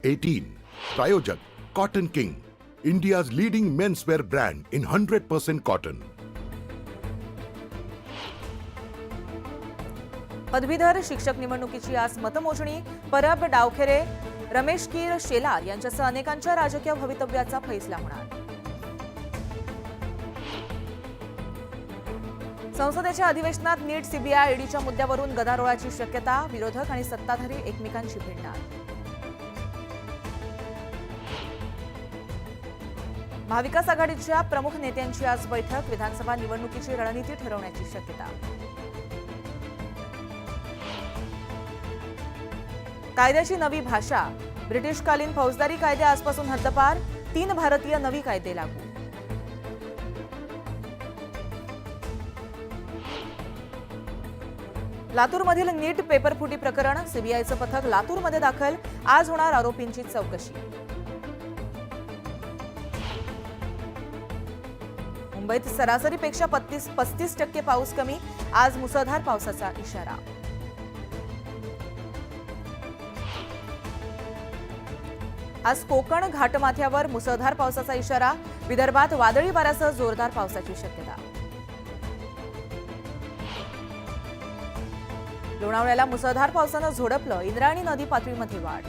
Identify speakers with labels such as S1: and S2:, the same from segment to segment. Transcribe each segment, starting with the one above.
S1: 18. Prayojak Cotton King, India's leading menswear brand in 100% cotton.
S2: पदवीधर शिक्षक निवडणुकीची आज मतमोजणी. परब डावखेरे, रमेश कीर शेलार यांच्यासह अनेकांच्या राजकीय भवितव्याचा फैसला होणार. संसदेच्या अधिवेशनात नीट सीबीआय ईडीच्या मुद्द्यावरून गदारोळाची शक्यता. विरोधक आणि सत्ताधारी एकमेकांशी भिडणार. महाविकास आघाडीच्या प्रमुख नेत्यांची आज बैठक. विधानसभा निवडणुकीची रणनीती ठरवण्याची शक्यता. कायद्याची नवी भाषा. ब्रिटिशकालीन फौजदारी कायदे आजपासून हद्दपार. 3 भारतीय नवी कायदे लागू. लातूरमधील नीट पेपरफुटी प्रकरण. सीबीआयचं पथक लातूरमध्ये दाखल. आज होणार आरोपींची चौकशी. मुंबईत सरासरीपेक्षा 35% पाऊस कमी. आज मुसळधार पावसाचा इशारा. आज कोकण घाटमाथ्यावर मुसळधार पावसाचा इशारा. विदर्भात वादळी वाऱ्यासह जोरदार पावसाची शक्यता. लोणावळ्याला मुसळधार पावसानं झोडपलं. इंद्रायणी नदी पातळीमध्ये वाढ.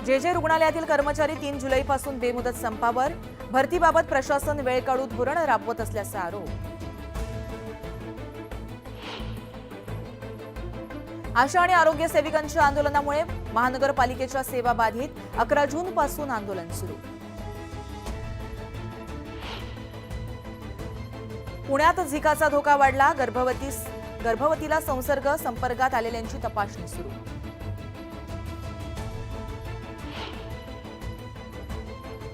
S2: जे रुग्णालयातील कर्मचारी 3 जुलैपासून बेमुदत संपावर. भरतीबाबत प्रशासन वेळ काढून धोरण राबवत असल्याचा आरोप. आशा आणि आरोग्य सेविकांच्या आंदोलनामुळे महानगरपालिकेच्या सेवा बाधित. 11 जून पासून आंदोलन सुरू. पुण्यात झिकाचा धोका वाढला. गर्भवतीला संसर्ग. संपर्कात आलेल्यांची तपासणी सुरू.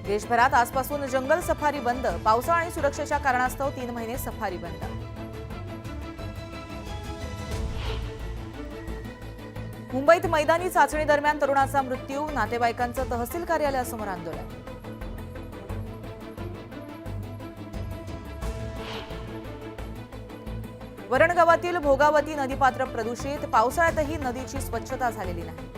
S2: देशभरात आजपासून जंगल सफारी बंद. पावसाळा आणि सुरक्षेच्या कारणास्तव 3 महिने सफारी बंद. मुंबईत मैदानी चाचणी दरम्यान तरुणाचा मृत्यू. नातेवाईकांचं तहसील कार्यालयासमोर आंदोलन. वरणगावातील भोगावती नदीपात्र प्रदूषित. पावसाळ्यातही नदीची स्वच्छता झालेली नाही.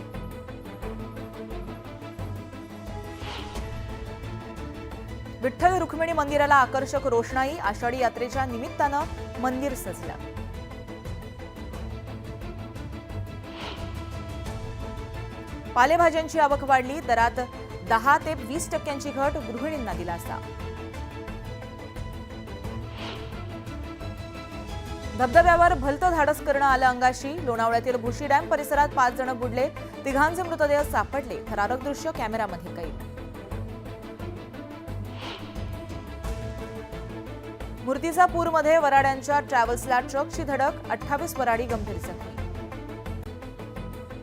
S2: विठ्ठल रुक्मिणी मंदिराला आकर्षक रोषणाई. आषाढी यात्रेच्या निमित्तानं मंदिर सजलं. पालेभाज्यांची आवक वाढली. दरात 10 ते 20% घट. गृहिणींना दिलासा. धबधब्यावर भलतं धाडस करणं आलं अंगाशी. लोणावळ्यातील भुशी डॅम परिसरात 5 जण बुडले. 3घांचे मृतदेह सापडले. थरारक दृश्य कॅमेऱ्यामध्ये कैद. मूर्तिजापूरमध्ये वराड्यांच्या ट्रॅव्हल्सला ट्रकची धडक. 28 वराडी गंभीर जखमी.